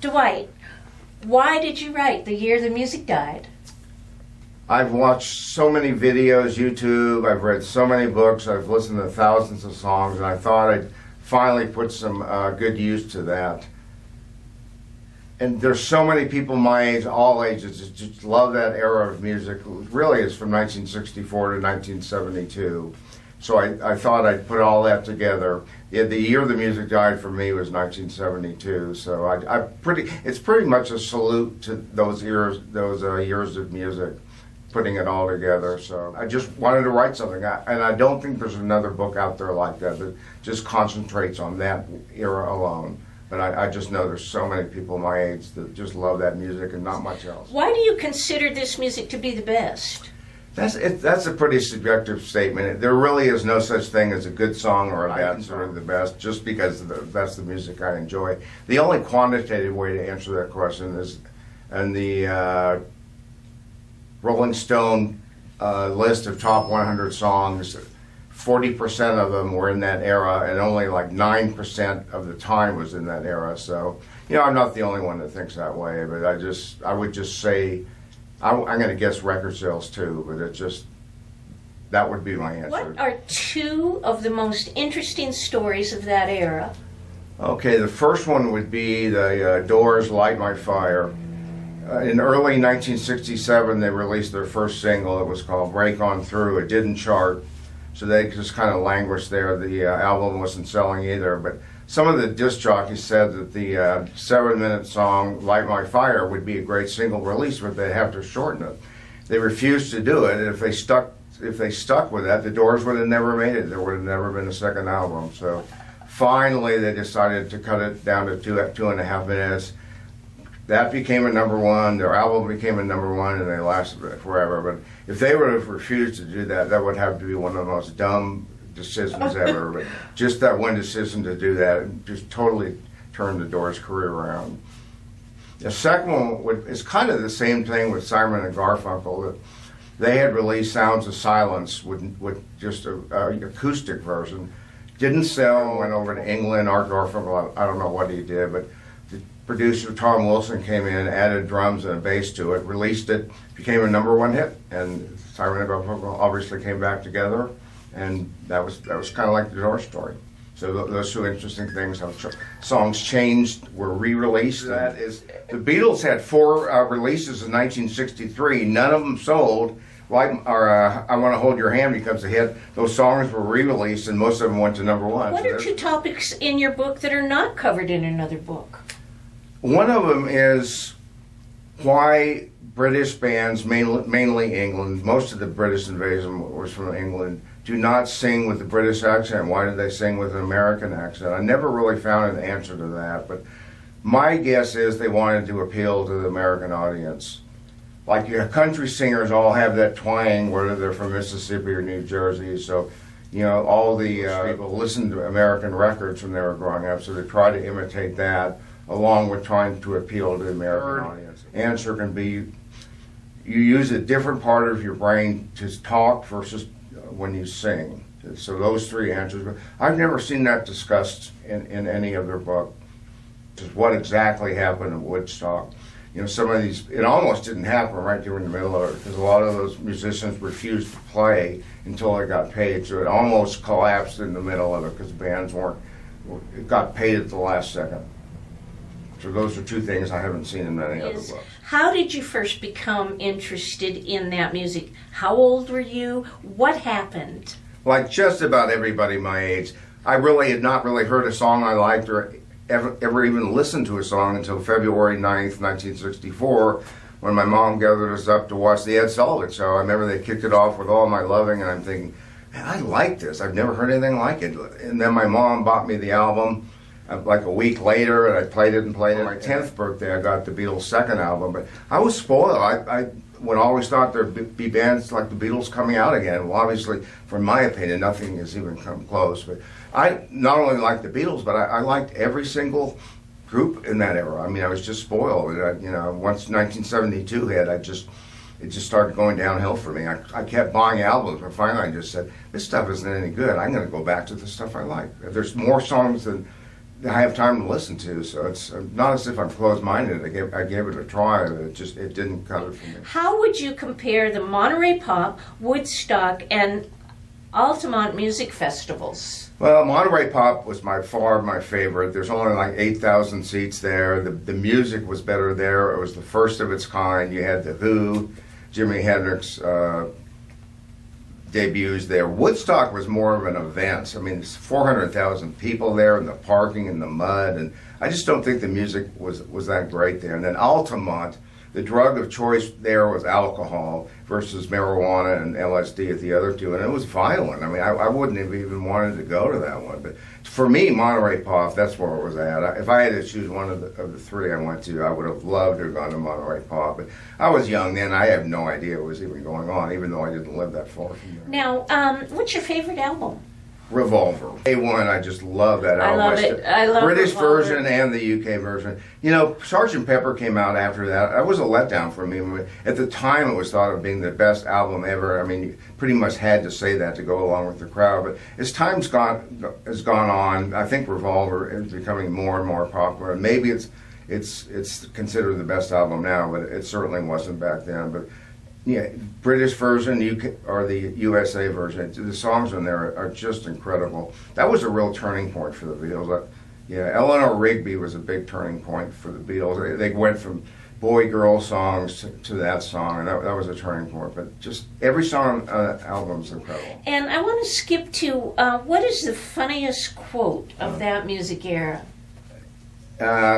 Dwight, why did you write The Year the Music Died? I've watched so many videos, YouTube, I've read so many books, I've listened to thousands of songs, and I thought I'd finally put some good use to that. And there's so many people my age, all ages, that just love that era of music. Really, it's from 1964 to 1972. So I thought I'd put all that together. Yeah, the year the music died for me was 1972. So it's pretty much a salute to those years of music, putting it all together. So I just wanted to write something, and I don't think there's another book out there like that just concentrates on that era alone. But I just know there's so many people my age that just love that music and not much else. Why do you consider this music to be the best? That's a pretty subjective statement. There really is no such thing as a good song or a bad song or the best, just because that's the music I enjoy. The only quantitative way to answer that question is, in the Rolling Stone list of top 100 songs, 40% of them were in that era, and only like 9% of the time was in that era. So, I'm not the only one that thinks that way, but I would just say, I'm going to guess record sales too, but that would be my answer. What are two of the most interesting stories of that era? Okay, the first one would be the Doors' Light My Fire. In early 1967, they released their first single. It was called Break On Through. It didn't chart, so they just kind of languished there. The album wasn't selling either, but some of the disc jockeys said that the 7-minute song Light My Fire would be a great single release, but they'd have to shorten it. They refused to do it. If they stuck with that, the Doors would have never made it. There would have never been a second album. So finally they decided to cut it down to 2.5 minutes. That became a number one. Their album became a number one, and they lasted forever. But if they would have refused to do that, that would have to be one of the most dumb decisions ever. But just that one decision to do that just totally turned the Doors' career around. The second one is kind of the same thing with Simon and Garfunkel. They had released Sounds of Silence with just an acoustic version. Didn't sell, went over to England. Art Garfunkel, I don't know what he did, but the producer Tom Wilson came in, added drums and a bass to it, released it, became a number one hit, and Simon and Garfunkel obviously came back together, and that was kind of like the Doors story. So those two interesting things, how songs changed, were re-released. That is, the Beatles had 4 releases in 1963. None of them sold. I Want to Hold Your Hand becomes a hit. Those songs were re-released, and most of them went to number one. What are two topics in your book that are not covered in another book? One of them is why British bands, mainly England, most of the British invasion was from England, do not sing with the British accent. Why do they sing with an American accent? I never really found an answer to that, but my guess is they wanted to appeal to the American audience. Like, country singers all have that twang, whether they're from Mississippi or New Jersey, so all the people listened to American records when they were growing up, so they try to imitate that, along with trying to appeal to the American audience. Answer can be, you use a different part of your brain to talk versus when you sing. So those 3 answers. I've never seen that discussed in any other book. Just what exactly happened at Woodstock. Some of these, it almost didn't happen right during the middle of it, because a lot of those musicians refused to play until they got paid. So it almost collapsed in the middle of it, because bands it got paid at the last second. So those are 2 things I haven't seen in any other books. How did you first become interested in that music? How old were you? What happened? Like just about everybody my age, I really had not really heard a song I liked or ever even listened to a song until February 9th, 1964, when my mom gathered us up to watch the Ed Sullivan Show. I remember they kicked it off with All My Loving, and I'm thinking, man, I like this. I've never heard anything like it. And then my mom bought me the album like a week later, and I played it. On my 10th birthday, I got the Beatles' second album, but I was spoiled. I would always thought there'd be bands like the Beatles coming out again. Well, obviously, from my opinion, nothing has even come close. But I not only liked the Beatles, but I liked every single group in that era. I mean, I was just spoiled. Once 1972 hit, it just started going downhill for me. I kept buying albums, but finally I just said, this stuff isn't any good. I'm going to go back to the stuff I like. There's more songs than I have time to listen to. So it's not as if I'm closed-minded. I gave it a try. It didn't cut it for me. How would you compare the Monterey Pop, Woodstock, and Altamont music festivals? Well, Monterey Pop was by far my favorite. There's only like 8,000 seats there. The music was better there. It was the first of its kind. You had The Who, Jimi Hendrix debuts there. Woodstock was more of an event. I mean, there's 400,000 people there, and the parking and the mud, and I just don't think the music was that great there. And then Altamont, the drug of choice there was alcohol versus marijuana and LSD at the other two, and it was violent. I mean, I wouldn't have even wanted to go to that one. But for me, Monterey Pop, that's where it was at. If I had to choose one of the three I went to, I would have loved to have gone to Monterey Pop. But I was young then. I had no idea what was even going on, even though I didn't live that far from there. Now, what's your favorite album? Revolver. A1, I just love that album. I love it. I love British Revolver. version and the UK version. You know, Sgt. Pepper came out after that. That was a letdown for me. At the time, it was thought of being the best album ever. I mean, you pretty much had to say that to go along with the crowd. But as time's has gone on, I think Revolver is becoming more and more popular. And maybe it's considered the best album now, but it certainly wasn't back then. But yeah, British version, UK, or the USA version. The songs on there are just incredible. That was a real turning point for the Beatles. Yeah, Eleanor Rigby was a big turning point for the Beatles. They went from boy-girl songs to that song, and that was a turning point. But just every song on the album is incredible. And I want to skip to what is the funniest quote of that music era?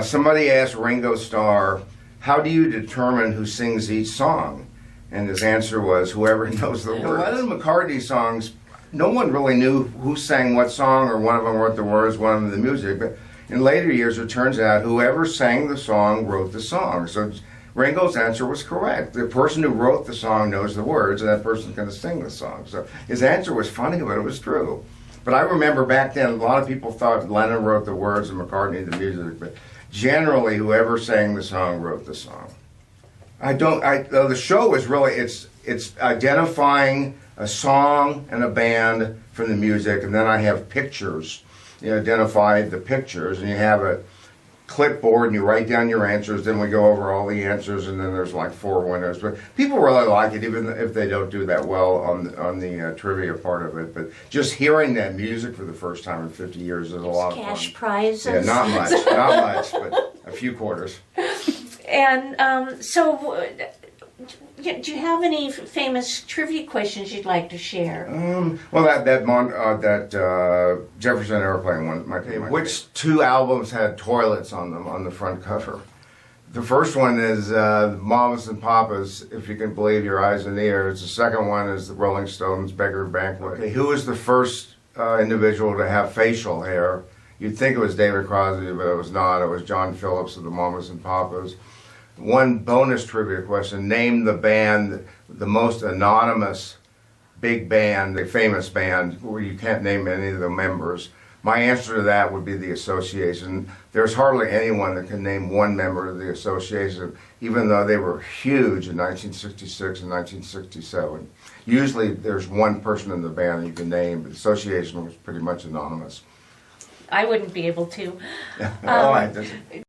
Somebody asked Ringo Starr, "How do you determine who sings each song?" And his answer was, whoever knows the words. Lennon and McCartney songs, no one really knew who sang what song, or one of them wrote the words, one of them the music. But in later years, it turns out whoever sang the song wrote the song. So Ringo's answer was correct. The person who wrote the song knows the words, and that person's going to sing the song. So his answer was funny, but it was true. But I remember back then, a lot of people thought Lennon wrote the words and McCartney the music. But generally, whoever sang the song wrote the song. The show is really, it's identifying a song and a band from the music, and then I have pictures. You identify the pictures, and you have a clipboard, and you write down your answers, then we go over all the answers, and then there's like 4 winners. But people really like it, even if they don't do that well on the trivia part of it. But just hearing that music for the first time in 50 years is a lot of fun. Cash prizes? Yeah, not much, but a few quarters. And so, do you have any famous trivia questions you'd like to share? Well, that Jefferson Airplane one, my favorite. Which two albums had toilets on them on the front cover? The first one is Mamas and Papas, If You Can Believe Your Eyes and Ears. The second one is the Rolling Stones' Beggar Banquet. Okay, who was the first individual to have facial hair? You'd think it was David Crosby, but it was not. It was John Phillips of the Mamas and Papas. One bonus trivia question: name the band, the most anonymous big band, a famous band, where you can't name any of the members. My answer to that would be the Association. There's hardly anyone that can name one member of the Association, even though they were huge in 1966 and 1967. Usually there's one person in the band that you can name, but the Association was pretty much anonymous. I wouldn't be able to. All right.